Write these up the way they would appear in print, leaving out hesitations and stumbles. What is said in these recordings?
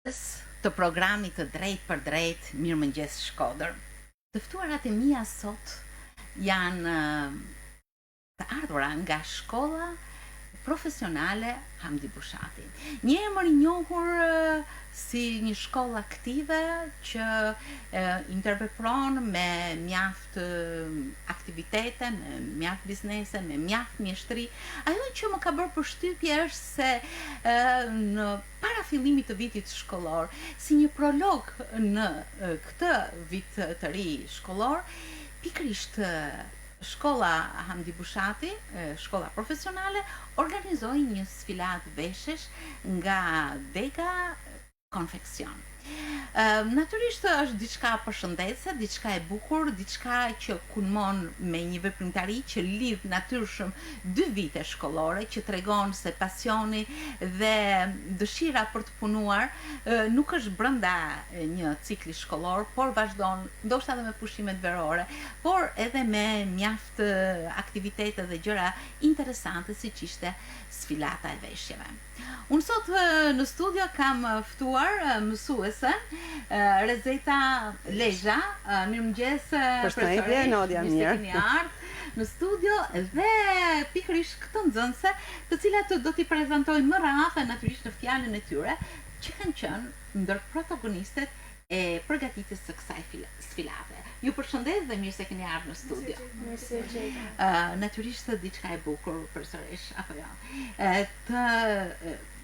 të programit të drejt për drejt Mirëmëngjes Shkodër. Të ftuarat e mia sot janë të ardhura nga shkolla profesionale Hamdi Bushati. Një emër i njohur si një shkollë aktive që intervepron me mjaft aktivitete, me mjaft biznese, me mjaft mjeshtri. Ajo që më ka bërë përshtypje është se në para fillimit të vitit shkollor, si një prolog në këtë vit të ri shkollor, pikërisht Shkolla Hamdi Bushati, shkolla profesionale, organizoi një sfilat veshësh nga Dega Konfeksion. Natyrisht është diçka përshëndetse, diçka e bukur, diçka që kulmon me një veprimtari që lidh natyrshëm 2 vite shkollore, që tregon se pasioni dhe dëshira për të punuar nuk është brenda një cikli shkollor, por vazhdon ndoshta edhe me pushimet verore, por edhe me mjaft aktivitete dhe gjëra interesante siç ishte sfilata e veshjeve. Unë sot në studio kam ftuar mësuesen Rezeta Lezha. Mirëmëngjes Përshëndetje, Nadia, mirë. Në studio dhe pikërisht këto nxënëse, të cilat do t'i prezantoj më radhë natyrisht në fjalën e tyre, që kanë qenë ndër protagonistet e përgatitjes së kësaj sfilate. Ju përshëndes dhe mirë se keni ardhur në studio. Mirë. Natyrisht diçka e bukur përsërish, apo jo. Të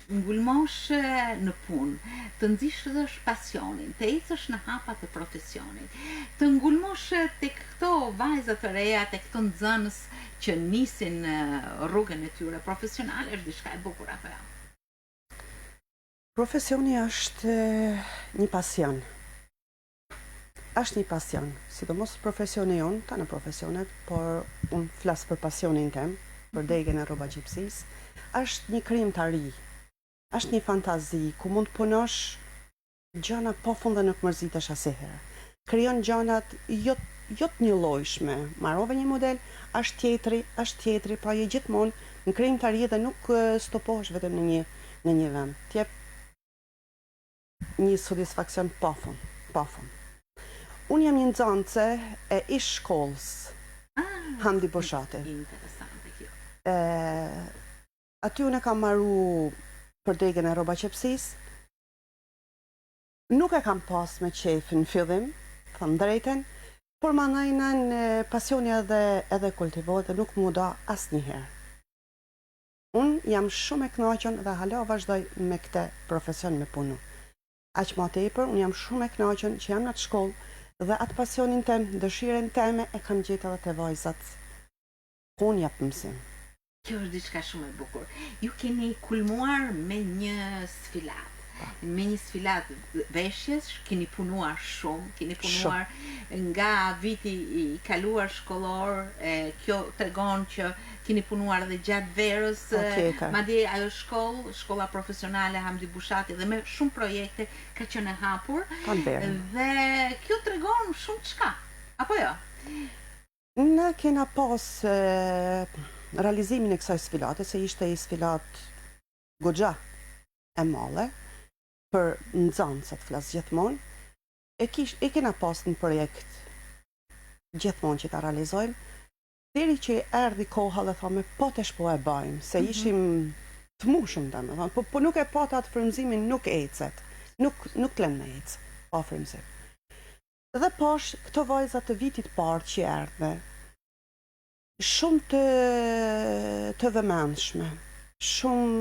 ngulmosh në punë, të nxjishësh pasionin, të ecësh në hapa të profesionit, të ngulmosh tek këto vajza të reja, tek këto nxënës që nisin rrugën e tyre profesionale, është diçka e bukur apo jo? Profesioni është një pasion. Është një pasion, sidomos profesioni jonë, ta në profesionet, por unë flas për pasionin tem, për degën e rroba gjipsis, është një krim të ri, është një fantazi, ku mund të punosh gjana pafund dhe nuk mërzitesh asnjëherë. Krijon gjanat jo të njëllojshme, marrove një model, është tjetri, pa je gjithmonë në krim të ri dhe nuk stopohesh vetëm në një vend. T'jep një satisfaksion pafund. Unë jam një nxënëse e ish shkollës Hamdi Bushati. Interesante kjo. Aty unë kam marru për degën e rroba qepsis. Nuk e kam pas me qef në fillim, thëmë drejten, por mandajnë pasioni edhe kultivohet dhe nuk mu da asnjëherë. Unë jam shumë e kënaqur dhe hala vazhdoj me këtë profesion me punu. Aq më tepër, unë jam shumë e kënaqur që jam në atë shkollë dhe atë pasionin tem, dëshirën teme e kam gjetur edhe te vajzat. Ku unë jap mësim. Kjo është diçka shumë e bukur. Ju keni kulmuar me një sfilat. Me një sfilat veshjes, keni punuar shumë, keni punuar nga viti i kaluar shkollor, kjo tregon që keni punuar edhe gjatë verës, madje ajo shkolla profesionale Hamdi Bushati dhe me shumë projekte ka qenë e hapur. Dhe kjo tregon shumë çka, apo jo? Ne kena pas realizimin e kësaj sfilate, se ishte i sfilat goxha e madhe për nxënësat flas gjithmonë. E kena pas një projekt gjithmonë që ta realizojmë, deri që erdhi koha dhe thome, po tash po e bëjmë, se ishim të mushëm domethënë, po nuk e pata atë frymëzimin, nuk ecet, nuk lën me ecë, pa frymëzim. Dhe pash këto vajza të vitit parë që erdhe, shumë të vëmendshme, shumë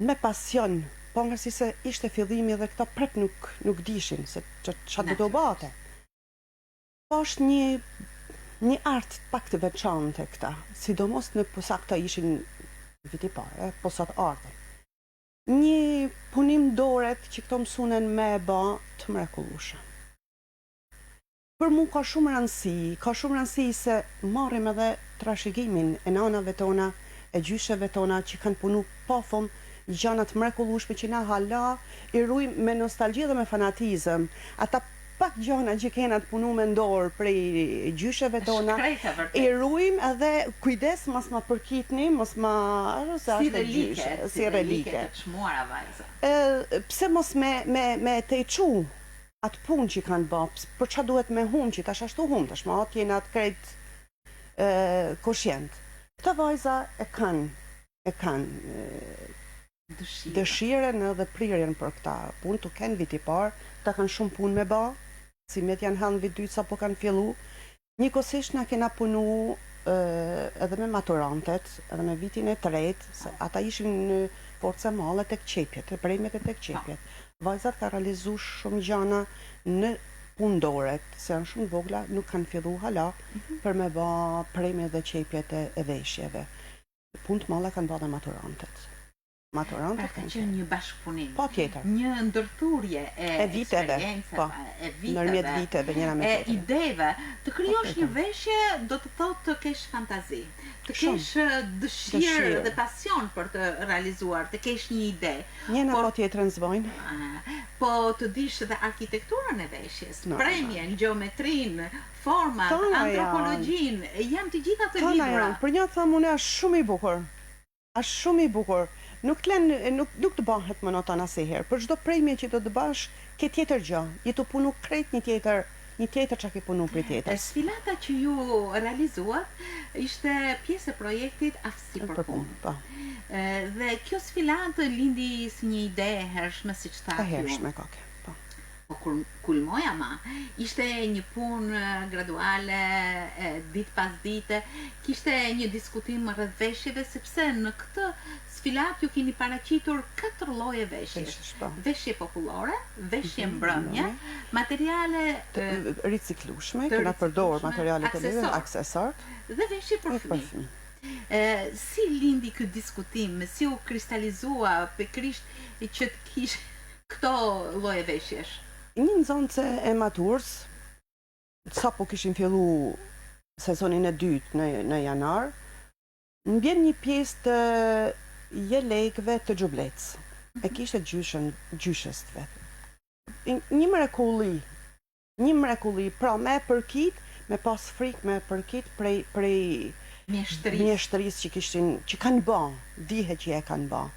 me pasion, po ngërsi se ishte fillimi dhe këta prep nuk dishin se çfarë do bate. Po është një art pak të veçantë këta, sidomos në posa këta ishin viti parë, posat ardhen. Një punim doret që këto mësunen me e ba të mrekullueshëm. Për mu ka shumë rëndësi se marrim edhe trashëgimin e nanave tona, e gjysheve tona që kanë punu pafund gjana të mrekullueshme që na hala i rujmë me nostalgji dhe me fanatizëm. Ata pak gjona që kena të punu me ndorë prej gjysheve tona, Shkreta, vërtet. i ruajm edhe kujdes mos ma përkitni, mos ma Si relike të çmuara vajza. Pse mos me te çu atë punë që kanë bë, për çfarë duhet me humë që tash ashtu humë, tash ma atë jena të krejt koshient. Këta vajza e kanë dëshiren edhe prirjen për këta punë, të kenë viti parë, ta kanë shumë punë me ba, si met janë hanë vit dytë sa po kanë fillu. Njëkohësisht na kena punu edhe me maturantet, edhe me vitin e tretë, se ata ishin në forca male tek qepjet, e premjet e tek qepjet. Vajzat ka realizu shumë gjana në pundoret, se janë shumë vogla, nuk kanë fillu hala për me ba premjet dhe qepjet e veshjeve. Punë të male kanë ba dhe maturantet. Pra ka qenë një bashkëpunim. Po tjetër. Një ndërthurje e viteve, eksperiencave, nërmjet viteve, njëra me tjetër. Ideve. Të krijosh një veshje do të thotë të kesh fantazi, të kesh dëshirë dhe pasion për të realizuar, të kesh një ide. Njëna po tjetër në zvojnë. Po të dish dhe arkitekturën e veshjes, premjen, geometrin, format, antropologjin, janë të gjitha të libra. Për një të thamë une është shumë i bukur. Është shumë i bukur. Nuk të bëhet monoton asnjëherë. Për çdo premje që do të bash, ke tjetër gjë. Je të punu krejt një tjetër që ke punu për tjetër. Sfilata që ju realizuat ishte pjesë e projektit Aftësi për punë. Dhe kjo sfilatë lindi si një ide e hershme, siç thatë ju. E hershme kake. Po kulmoj ama, ishte një punë graduale, ditë pas dite, kishte një diskutim rreth veshjeve, sepse në këtë sfilat ju keni paraqitur 4 lloje veshjesh. Veshje popullore, veshje mbrëmje, materiale riciklueshme, kena përdor materiale të lira, aksesor dhe veshje për fëmijë. Si lindi ky diskutim, si u kristalizua pikërisht që të kish këto lloje veshjesh? Një nxënëse e maturës, sa po kishin fillu sezonin e dytë në janar, më bjen një pjesë të jelekëve të Xhublec. E kishte gjyshes të vetë. Një mrekulli, pra me përkit, me pas frikë me përkit prej mjeshtërisë që kanë ba, dihet që e kanë ba.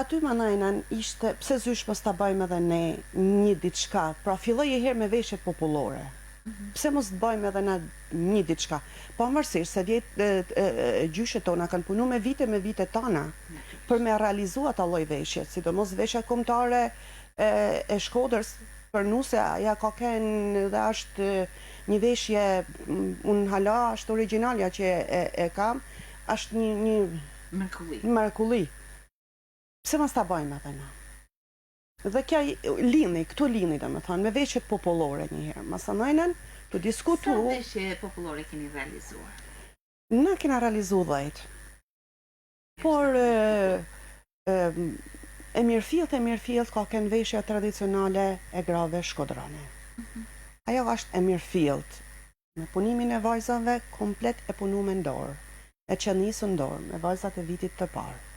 Aty më najnan ishte, pse zysh mos ta bëjmë edhe ne një diçka, pra filloj e herë me veshjet popullore. Pse mos të bëjmë edhe na një diçka? Pavarësisht se gjyshet tona kanë punu me vite tona për me realizu ata lloj veshjet, sidomos veshja kombëtare e Shkodrës për nuse, ja ka kenë dhe është një veshje, unë hala është originalja që e kam, është një mrekulli. Pse mos ta bëjmë atë na? Dhe kja këtu lini dhe me thonë, me veshjet popullore njëherë. Masanojnen të diskutu... Sa veshje popullore keni realizuar? Na kena realizu 10. Por e mirëfillt ka kënë veshja tradicionale e grave shkodrane. Ajo është e mirëfillt. Me punimin e vajzave, komplet e punu me ndorë. E qenisë ndorë, me vajzat e vitit të parë.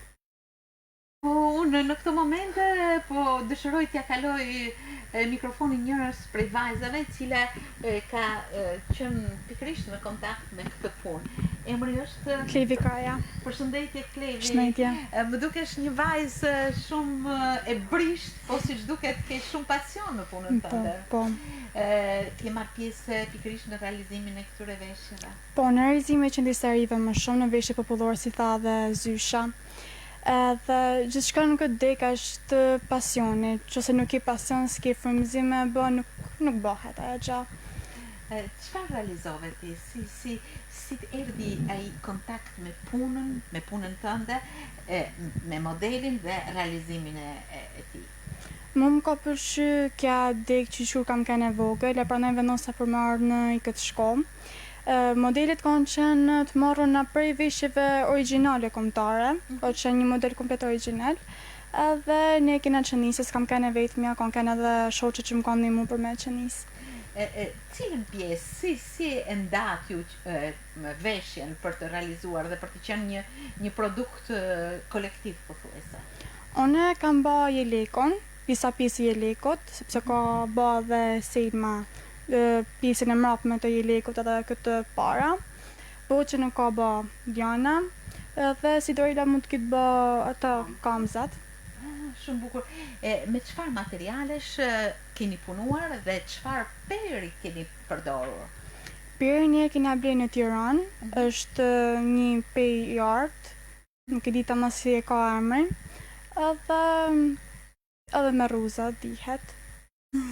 Po, unë në këtë momente, po dëshiroj t'ja kaloj mikrofonin njërës prej vajzave, cila ka qënë pikërisht në kontakt me këtë punë. Emri është... Klevi Kaja. Përshëndetje, Klevi. Përshëndetje. Më dukesh një vajzë shumë e brisht, po si që duket ke shumë pasion në punën tënde. Po. Ke marrë pjesë pikërisht në realizimin e këtyre veshjeve? Po, në realizime që ndisarive më shumë në veshje popullore, si tha dhe zysha. Dhe gjithçka në këtë dek është pasioni, qëse nuk ke pasion, s'ke frymëzime, nuk bëhet ajo gjë. Çfarë realizove ti? Si të erdhi ai kontakt me punën tënde, me modelin dhe realizimin e tij? Më ka pëlqy kja dek që shkur kam kene vogël, e pranoj vendosa për më ardhë në këtë shkollë. Modelet kanë qenë të marrë në prej veshjeve originale kombëtare, ka qenë një model komplet original, edhe ne kena qenisës, kam kene vetëmja, kanë kene edhe shoqe që më kanë ndihmu për me qenisë. Cilën pjesë, si e ndat ju veshjen për të realizuar dhe për të qenë një produkt kolektiv, pothuajse? Unë kam ba jelekon, disa pjesë i Jelekut, sepse ka ba dhe Selma pjesën e mrapme të Jelekut edhe këtë para. Po që nuk ka ba Diana, dhe Sidorila mund të kitë ba ata kamzat. Shumë bukur. Me çfarë materialesh keni punuar dhe çfarë peri keni përdorur? Perin e kena blerë në Tiranë, është një pej i artë, nuk e di ta si e ka emrin, edhe me ruza dihet.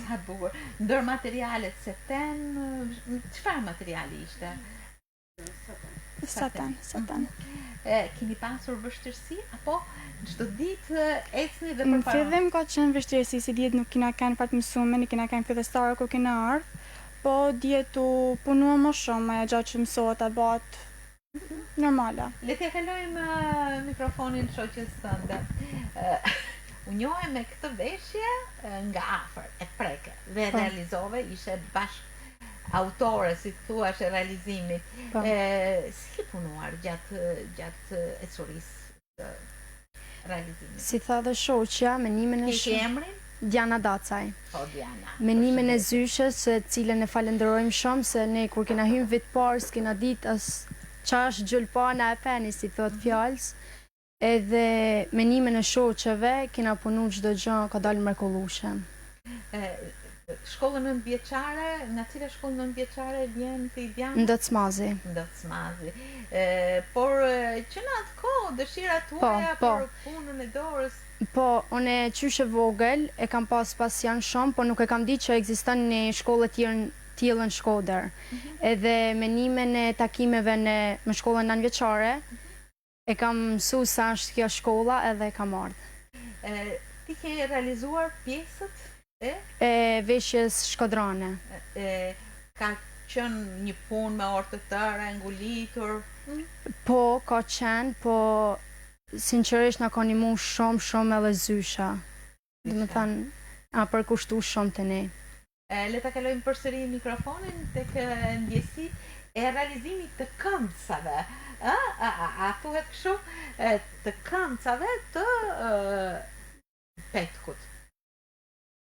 Sa bukur. Ndër materialet seten, çfarë materiali ishte? Saten. Keni pasur vështirësi apo çdo ditë ecni dhe Në përpara? fillim ka qenë vështirësi, si dihet nuk kena kanë fat mësume, nuk kena kanë fillestare kur kena ardhur, po dihet u punua më shumë, ajo gjatë që mësohet e bat normale. Le t'ja kalojmë mikrofonin shoqes tënde. U njohe me këtë veshje nga afër, e preke dhe realizove, ishe bashkë autore, si të thuash, e realizimit. Si ke punuar gjatë ecurisë të realizimit? Si tha dhe shoqja, menimin e Ke emrin? Diana Dacaj. Po, Diana. Menimin e Zyshës, se cilën e falenderojmë shumë, se ne kur kena hyrë vit parë, s'kena ditë as qash gjulpana e peni, si thot fjallës, edhe menimin e shoqeve, kena punu çdo gjë, ka dalë mrekullushe. Shkollën nëntëvjeçare, nga cila shkollë nëntëvjeçare vjen ti Diana? Ndocmazi. Ndocmazi. Por që në atë kohë dëshira tuaja për punën e dorës. Po, unë qyshe vogël, e kam pas pasion shumë, po nuk e kam ditë që ekziston një shkollë tillë në Shkodër. Edhe menimin e takimeve me shkollën nëntëvjeçare, e kam mësu sa është kjo shkolla edhe e kam ardhur. Ti ke realizuar pjesët veshjes shkodrane. Ka qenë një punë me orë të tëra, ngulitur? Po, ka qenë, po sinqerisht na ka ndihmu shumë edhe Zysha. Do të thënë, përkushtu shumë të ne. Le ta kalojmë përsëri mikrofonin tek ndjesi e realizimit të këmbësave. A thuhet kështu? Të këmbësave të petkut.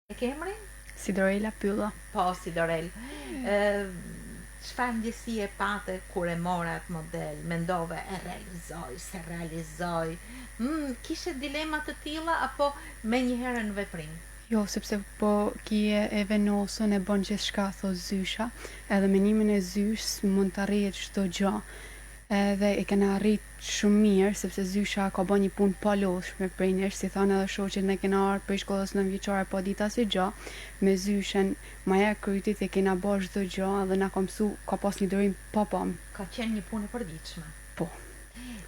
E ke emrin? Sidorela Pylla. Po, Sidorel. Çfarë ndjesi e pate kur e mora atë model? Mendove, e realizoj, se realizoj. Kishe dilema të tilla apo me njëherë në veprim? Jo, sepse po kje e venosën e bën gjithçka, thot Zysha, edhe menimin e Zysh mund të arrihet çdo gjë. Edhe e kena arrit shumë mirë, sepse Zysha ka bën një punë pa lodhshme prej nesh, si thanë edhe shoqet, ne kena ardhur prej shkollës nëntëvjeçare, po dita si gjë, me Zyshen, maja krytit e kena bërë çdo gjë dhe na ka mësu, ka pas një durim pa pam. Ka qenë një punë e përditshme. Po.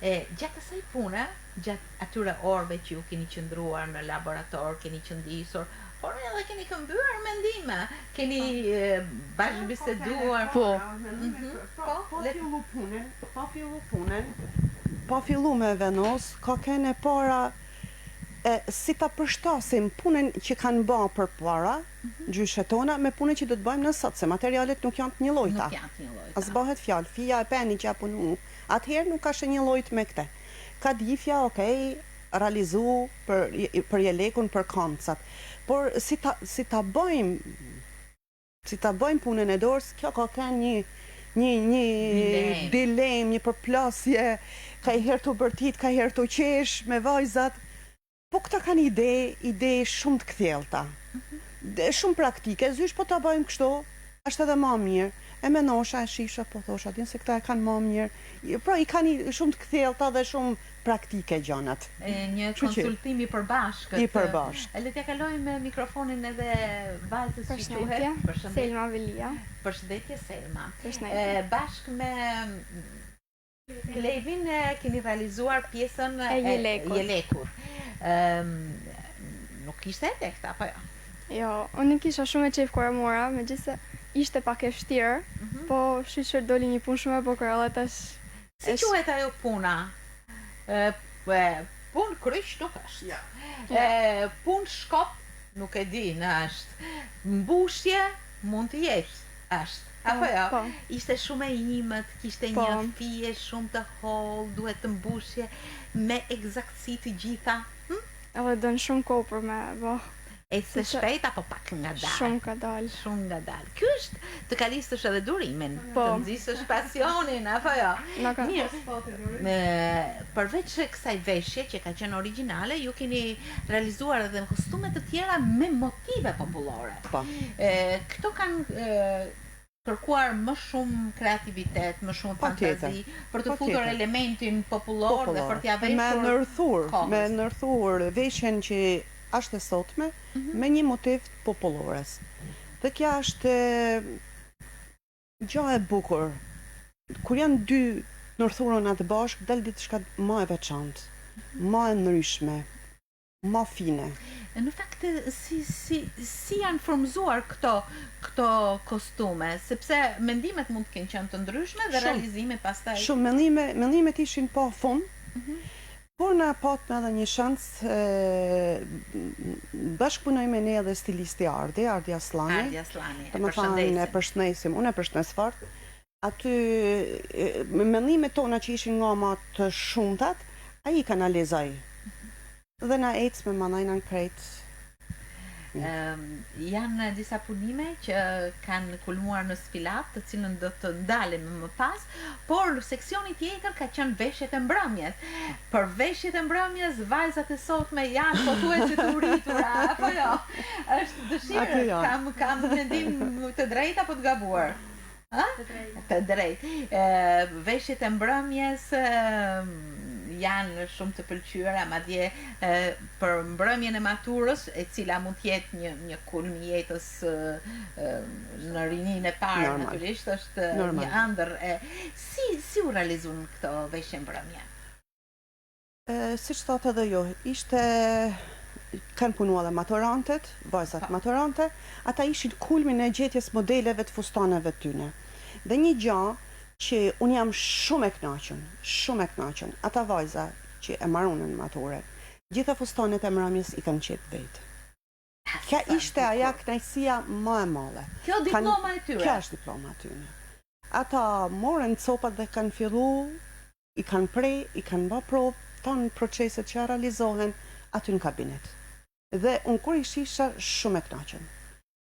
Gjatë asaj pune, gjatë atyre orëve që ju keni qëndruar në laborator, keni qëndisur, por edhe keni këmbyer mendime, keni bashkëbiseduar. Po fillu me venos, ka kene para si ta përshtasim punën që kanë bë përpara, gjyshet tona, me punën që do të bëjmë në sot, se materialet nuk janë të një llojta. Nuk janë të një llojta. As bëhet fjalë, fija e peni që ja punu, atëherë nuk ka shë një llojt me këte. Ka difja, realizu për Jelekun, për kamcat. Por si ta bëjmë punën e dorës, kjo ka kënë një dilem, një përplasje, ka i herë të bërtit, ka i herë të qesh me vajzat. Po këta kanë ide shumë të kthjellta, shumë praktike. Zysh po ta bëjmë kështu, është edhe më mirë. E menosha, e shisha, po thosha, din se këta e kanë më mirë. Pra, i kanë shumë të kthjellta dhe shumë praktike gjanat. Një konsultim i përbashkët. I përbashkët. Le t'ja kalojmë mikrofonin edhe vajzës që quhet. Selma Velia. Përshëndetje, Selma. Përshëndetje. Bashkë me Klevin keni realizuar pjesën e Jelekut. Nuk ishte e tekta, apo jo? Jo, unë kisha shumë e qejf kur e mora, megjithëse ishte pak e vështirë, po shiqër doli një punë shumë e bukur, edhe tash. Si quhet ajo puna? Punë kryq nuk është. Punë shkop nuk e di në është. Mbushje mund të jesh është. Apo jo? Ishte shumë e imët, kishte një fije shumë të hollë, duhet të mbushje me eksaktësi të gjitha. Edhe dën shumë kohë për me bë. Ecë shpejt apo pak nga dalë? Shumë ka dalë. Shumë nga dalë. Ky është të kalistësh edhe durimin, Po. të nxjisësh pasionin, apo jo? Na ka. Mirë, përveç kësaj veshje që ka qenë origjinale, ju keni realizuar edhe kostume të tjera me motive popullore. Po. Këto kanë kërkuar më shumë kreativitet, më shumë fantazi, për të futur elementin popullor dhe për t'ia veshur me ndërthuar veshjen që është e sotme me një motiv popullores. Dhe kja është gjë e bukur. Kur janë dy ndërthurën atë bashkë, del diçka më e veçantë, më e ndryshme, më fine. Në fakt si janë formzuar këto kostume, sepse mendimet mund të kenë qenë të ndryshme dhe realizimi pastaj. Shumë mendimet ishin pa fund. Por na patme edhe një shans, bashkëpunojme ne edhe stilisti Ardi Aslani. Ardi Aslani, e përshëndesim, unë e përshëndes fort. Aty, me mendimet tona që ishin nga ma të shumtat, a i kanalizoj. Dhe na ecë me manajna në krejtë. Janë disa punime që kanë kulmuar në sfilat, të cilën do të ndalem më pas, por seksioni tjetër ka qenë veshjet e mbrëmjes. Për veshjet e mbrëmjes, vajzat e sotme janë pothuajse të uritura, apo jo? Është dëshirë, kam mendim të drejtë apo të gabuar? Të drejtë. Veshjet e mbrëmjes janë shumë të pëlqyera, madje për mbrëmjen e maturës, e cila mund të jetë një kulm i jetës në rininë e parë, natyrisht është një ëndër. Si u realizuan këto veshje mbrëmje? Siç thotë edhe ju, kanë punuar edhe maturantet, vajzat maturante, ata ishin kulmin e gjetjes modeleve të fustaneve tyne. Dhe një gjë që unë jam shumë e knaqën, ata vajza që e marunën mature, gjitha fustanet e mbrëmjes i kanë qetë vetë. Kja ishte aja kënaqësia më e madhe. Kjo diploma e tyre? Kja është diploma e tyre. Ata morën copat dhe kanë fillu, i kanë prej, i kanë bë provë, tanë proceset që realizohen aty në kabinet. Dhe unë kur isha shumë e knaqën.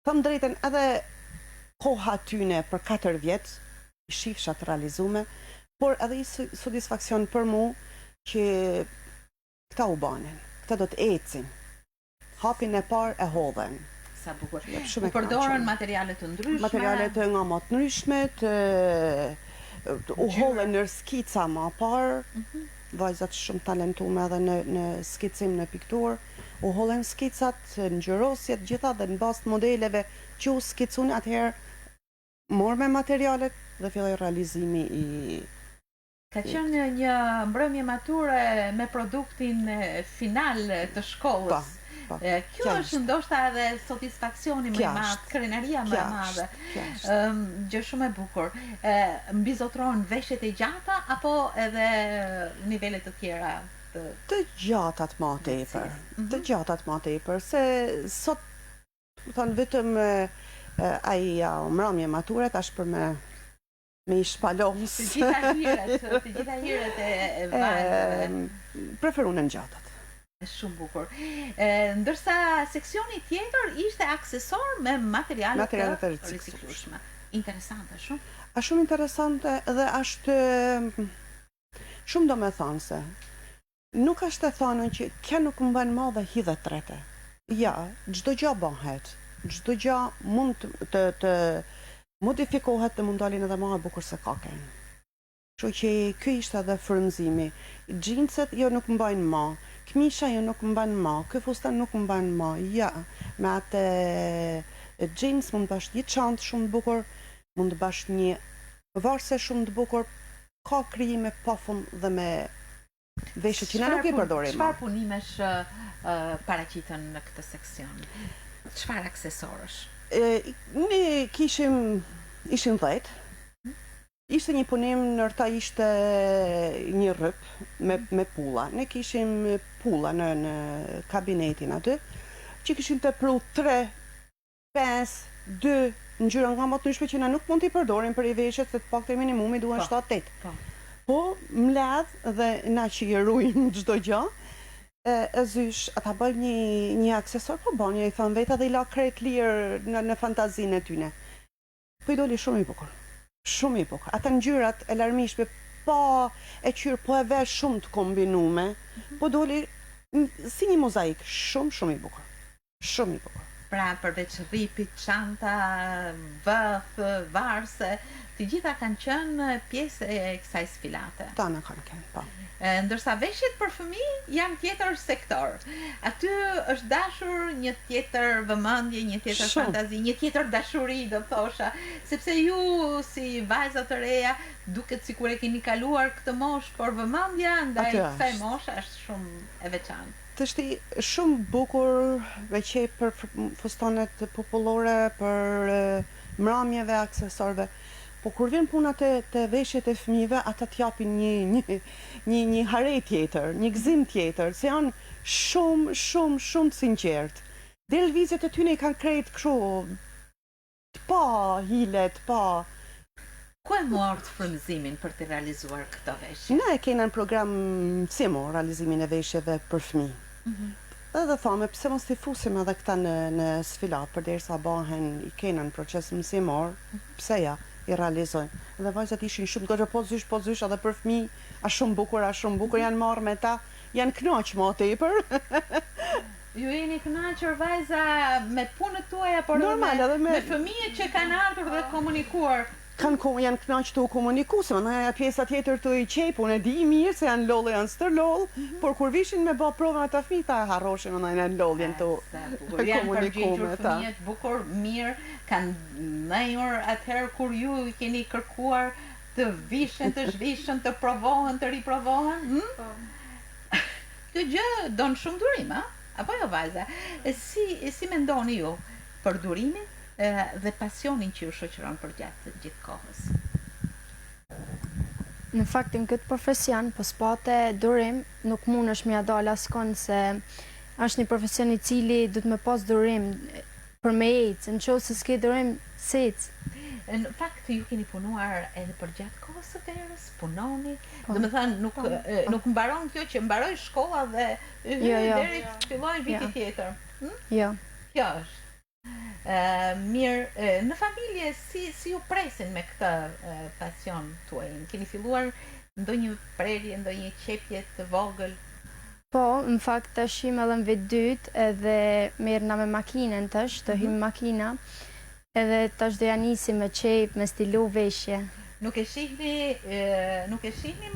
Thëmë drejten edhe koha tyne për 4 vjetë, i shifsha të realizume, por edhe i satisfakcion për mu që këta u banen, këta do të ecin, hapin e par e hodhen. Sa bukur. U përdorën materiale të ndryshme? Materiale të nga më të ndryshme, u hodhen në skica më par, vajzat shumë talentume edhe në skicim në piktur, u hodhen skicat, në gjërosjet, gjitha dhe në bast modeleve që u skicun atëherë, morë me materialet dhe filloj realizimi i... Ka qenë një mbrëmje mature me produktin final të shkollës. Kjo është ndoshta edhe satisfaksioni më i madh, krenaria më e madhe. Gjë shumë e bukur. Mbizotron veshjet e gjata apo edhe nivele të tjera? Të gjatat më tepër. Të gjatat më tepër, se sot thonë vetëm aja mbrëmje mature tash për me i shpaloms. Të gjitha hiret e vajzave. Preferun e në gjatat. Shumë bukur. Ndërsa seksioni tjetër ishte aksesor me materiale të riciklueshme. Interesante shumë. A shumë interesante dhe është shumë do me thonë se nuk është e thonën që kja nuk më bënë ma dhe hidhe trete. Ja, gjdo gjë bëhet, gjdo gjë mund të modifikohet dhe mund dalin edhe ma e bukur se kaken. Që që kjo ishte edhe frëmzimi. Gjinset jo nuk më bëjnë ma, këmisha jo nuk më bëjnë ma, kjo fustan nuk më bëjnë ma. Ja, me atë gjins mund të bashkë një çantë shumë të bukur, mund të bashkë një varse shumë të bukur, ka krijime pa fund dhe me veshje që na nuk i përdorim. Çfarë punimesh paraqiten në këtë seksion? Çfarë aksesorësh? Ne ishim 10. Ishte një punim, nërta ishte një rëp me pulla. Ne kishim pulla në kabinetin aty, që kishim të pru 3, 5, 2 në gjyra nga më të nëshme që na nuk mund t'i përdorim për i veshjet, se të pak të minimumi duhen 7-8. Po, mledh dhe na që i rujmë gjdo gjë, e zysh, ata bëjnë një aksesor, po bënë, i thonë vetë dhe i la krejt lirë në fantazinë e tyne. Po i doli shumë i bukur. Shumë i bukur. Ata ngjyrat e larmishme, po e qyrë, po e vesh shumë të kombinume, po doli si një mozaik, shumë i bukur. Shumë i bukur. Pra përveç rripit, çanta, vëth, varse, të gjitha kanë qenë pjesë e kësaj sfilate. Tana kanë qenë, po. Ndërsa veshjet për fëmijë janë tjetër sektor. Aty është dashur një tjetër vëmendje, një tjetër fantazi, një tjetër dashuri, do thosha, sepse ju si vajza të reja duket sikur e keni kaluar këtë moshë, por vëmendja ndaj kësaj moshe është shumë e veçantë. Të shti shumë bukur veçej për fustanet popullore, për mramjeve, aksesorve. Po kur vjen puna te veshjet e fëmijëve, ata t'japin një harej tjetër, një gëzim tjetër, se janë shumë të sinqert. Dhe lëvizjet e tyne i kanë krejt kështu, pa hilet, pa. Ku e morët frymëzimin për të realizuar këto veshje? Ne e kena në program CIMO, realizimin e veshjeve për fëmijë. Edhe thome, pse mos t'i fusim edhe këta në sfilat, përderisa bahen i kena në proces mësimor, pse ja i realizojnë. Edhe vajzat ishin shumë goxha, po zysh, edhe për fëmijë, a shumë bukur, janë marrë me ta, janë kënaq më tepër. Ju jeni kënaqur vajza me punët tuaja, por normal, me fëmijët që kanë ardhur dhe komunikuar. Janë kënaq të u komuniku, se më pjesa tjetër të i qep, unë e di mirë se janë lollë, janë stërlollë, por kur vishin me bë provën ata fëmijë, ta harroshin në janë lolljen të komunikuar. Janë përgjigjur fëmijët bukur, mirë, kanë ndajur atëherë kur ju keni kërkuar të vishen, të zhvishen, të provohen, të riprovohen. Kjo gjë don shumë durim, apo jo vajza? Si mendoni ju për durimin dhe pasionin që ju shoqëron për gjatë gjithë kohës? Në faktin këtë profesion, po s'pate durim, nuk mund është mja dalë askon se është një profesion i cili du të me pas durim për me ecë, në qovë se s'ke durim, se ecë. Në fakt, ju keni punuar edhe për gjatë kohës së verës, punoni, do me thënë nuk mbaron kjo që mbaroj shkolla dhe deri filloj viti tjetër. Jo. Kjo është. Mirë, në familje si ju presin me këtë pasion tuaj? Keni filluar ndonjë prerje, ndonjë qepje të vogël? Po, në fakt të shim edhe në vit dytë edhe merrna me makinën tash, të hymë makina, edhe tash dhe janisi me qep, me stilu veshje. Nuk e shihni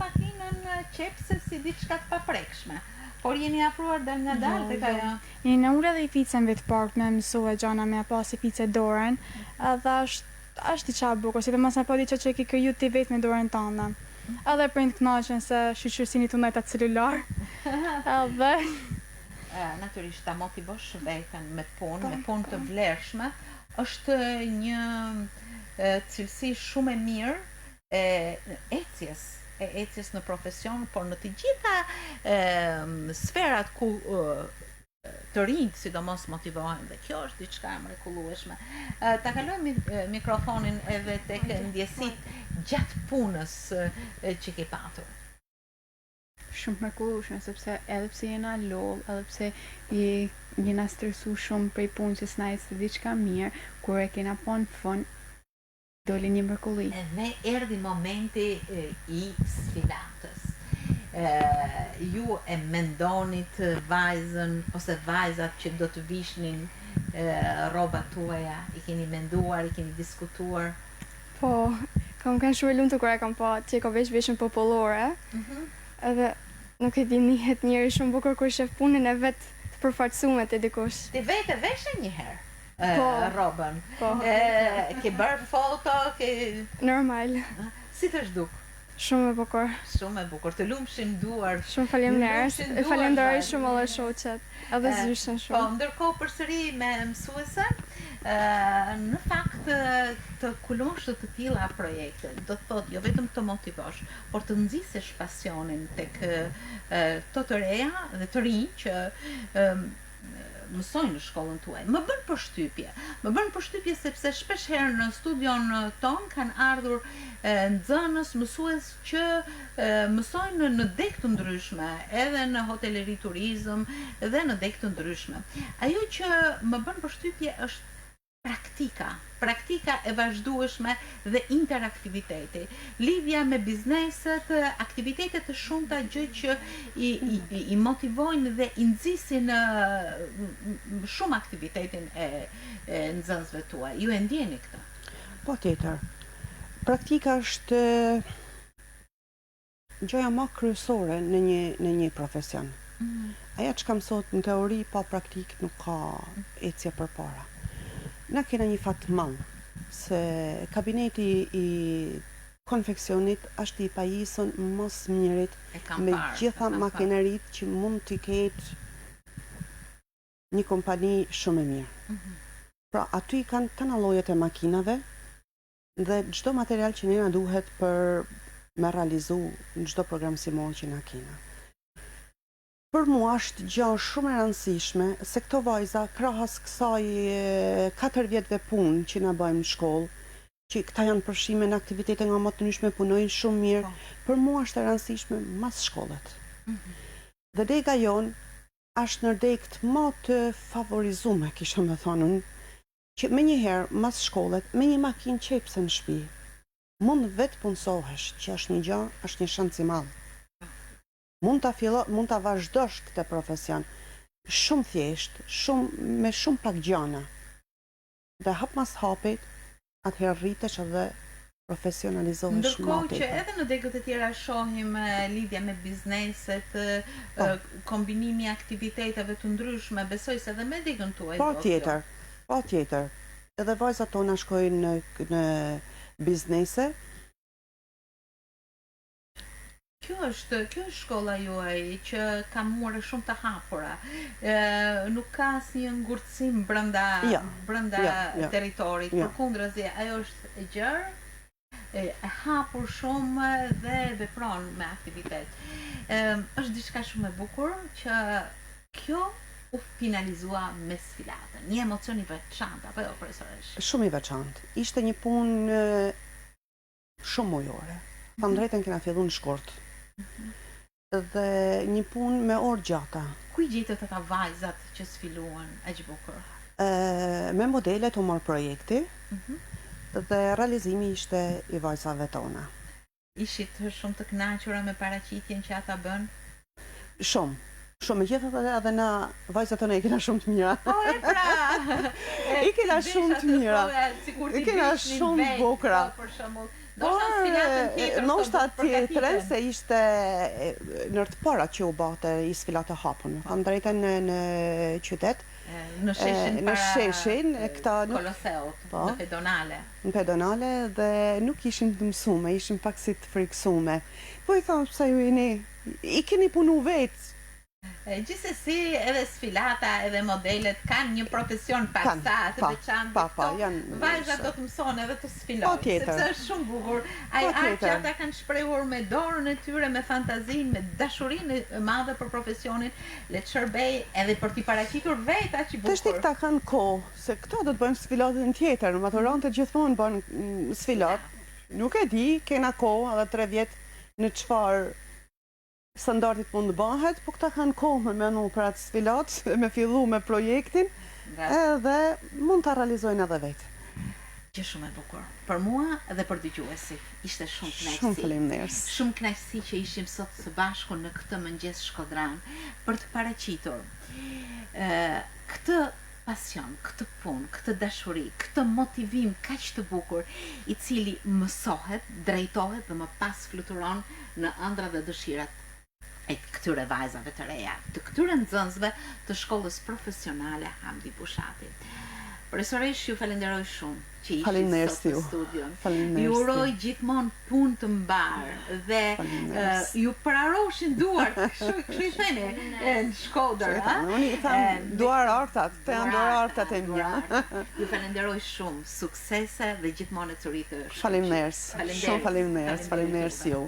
makinën qepse si diçka të paprekshme? Por jeni afruar dal nga dalë tek ajo. Jeni në ure dhe i ficen vit park me mësue gjana me pas i fice dorën, edhe është diqa bukur, si të mos me po diqa që ki kriju ti vetë me dorën tënde. Edhe prind kënaqen se shqyqërsini të ndajta celular. Edhe natyrisht ta motivosh veten me punë të vlerëshme, është një cilësi shumë e mirë e ecjes në profesion, por në të gjitha sferat ku të rinjt sidomos motivohen, dhe kjo është diçka e mrekullueshme. Ta kaloj mikrofonin edhe tek ndjesit gjatë punës që ke patur. Shumë mrekullueshme, sepse edhe pse jena loll, edhe pse jena stresu shumë prej punës që s'na ecë diçka mirë, kur e kena pa në fund, doli një mrekulli. Dhe erdhi momenti i sfilatës. Ju e mendonit vajzën ose vajzat që do të vishnin rrobat tuaja, i keni menduar, i keni diskutuar? po, kam kanë shumë lumë të kur e kam pa që ka veshën popullore, edhe nuk e di njihet njëri shumë bukur kur shef punën e vetë të përfaqësuar te dikush. Ti vetë veshe një herë rrobën. Po. Ke bërë foto, Normal. si të zhduk? Shumë e bukur. Shumë e bukur, të lumshin duar. Shumë faleminderit. Falenderoj shumë edhe shoqet, edhe zyshën Po, shumë. ndërkohë përsëri me mësuesen, në fakt të kulosh të tilla projekte, do të thotë jo vetëm të motivosh, por të nxisesh pasionin tek to të reja dhe të rinj që mësojnë në shkollën tuaj. Më bën përshtypje sepse shpesh herë në studion ton kanë ardhur nxënës, mësues që mësojnë në deg të ndryshme, edhe në hoteleri, turizëm dhe në deg të ndryshme. Ajo që më bën përshtypje është praktika e vazhdueshme dhe interaktiviteti. Lidhja me bizneset, aktivitetet të shumta gjë që i motivojnë dhe i nxisin shumë aktivitetin e nxënësve tuaj. Ju e ndjeni këtë? Po tjetër. Praktika është gjëja më kryesore në një profesion. Aja që kam sot në teori pa praktik nuk ka ecje përpara. Na kena një fat madh se kabineti i konfeksionit është i pajisur më së mirit me gjitha makineritë që mund t'i ketë një kompani shumë e mirë. Pra aty kanë të llojet e makinave dhe çdo material që ne na duhet për me realizu në çdo program simor që na kena. Për mua është gjë shumë e rëndësishme se këto vajza krahas kësaj 4 vjetëve punë që na bëjmë në shkollë, që këta janë përfshime në aktivitete nga më të ndryshme, punojnë shumë mirë, për mua është e rëndësishme mas shkollet. Dhe dega jonë është në degët më të favorizume, kisha me thonën, që me njëherë mas shkollet, me një makinë qepse në shtëpi, mund vetë punësohesh, që është një gjë, është një shans i madh. Mund ta vazhdosh këtë profesion shumë thjesht, me shumë pak gjana. Dhe hap mas hapit, atëherë rritesh edhe profesionalizohesh më tepër. Ndërkohë që edhe në degët e tjera shohim lidhja me bizneset, kombinimi aktiviteteve të ndryshme, besoj se edhe me degën tuaj. Po tjetër. Edhe vajzat tona shkojnë në biznese. Kjo është shkolla juaj që ka more shumë të hapura. Nuk ka asnjë ngurtësim brenda territorit. Përkundrazi, ajo është e gjerë, e hapur shumë dhe vepron me aktivitet. Është diçka shumë e bukur që kjo u finalizua me sfilatën. Një emocion i veçantë, apo jo, profesoresh? Shumë i veçantë. Ishte një punë shumë ujore. Ta drejtën kena filluar në shkurt. Dhe një punë me orë gjata. Ku i gjetët ata vajzat që sfiluan aq bukur? Me modelet u mor projekti dhe realizimi ishte i vajzave tona. Ishit shumë të kënaqura me paraqitjen që ata bën? Shumë. Megjithatë edhe na vajzat tona i kena shumë të mira. Po e pra. I kena shumë të mira. I kena shumë bukura. Për shembull, ndoshta tjetër se ishte në të parat që u bate i sfilatë hapun. Kam drejtën në qytet. Në sheshin këta Koloseut, në pedonale. Në pedonale dhe nuk ishin të mësume, ishin pak si të friksume. Po i thamë pse ju i keni punu vetë. Gjithsesi edhe sfilata edhe modelet kanë një profesion paksa të veçantë. Vajzat do të mësojnë edhe të sfilojnë, sepse është shumë bukur. Ai art që ata kanë shprehur me dorën e tyre, me fantazinë, me dashurinë e madhe për profesionin, le të shërbej edhe për t'i paraqitur vetë aq i bukur. Tash këta kanë kohë, se këta do të bëjmë sfilatën tjetër, maturantët gjithmonë bën sfilat. Nuk e di, kena kohë edhe 3 vjet në çfarë standardit mund të bëhet, po këta kanë kohë me menu për atë sfilat, me fillu me projektin, edhe mund të realizojnë edhe vetë. Gjë shumë e bukur. Për mua dhe për dëgjuesit, ishte shumë kënaqësi. Shumë faleminderit. Shumë kënaqësi që ishim sot së bashku në këtë mëngjes shkodran për të paraqitur këtë pasion, këtë punë, këtë dashuri, këtë motivim kaq të bukur, i cili mësohet, drejtohet dhe më pas fluturon në ëndra dhe dëshirat e këtyre vajzave të reja, të këtyre nxënësve të shkollës profesionale Hamdi Bushati. Profesoresh, ju falenderoj shumë që ishit sot në studion. Ju uroj gjithmonë punë të mbarë dhe ju pararoshin duart, kështu i theni në Shkodër, ha? Unë i tham duar artat, të janë duar artat e mia. Ju falenderoj shumë, suksese dhe gjithmonë të rritë. Faleminderit. Shumë faleminderit ju.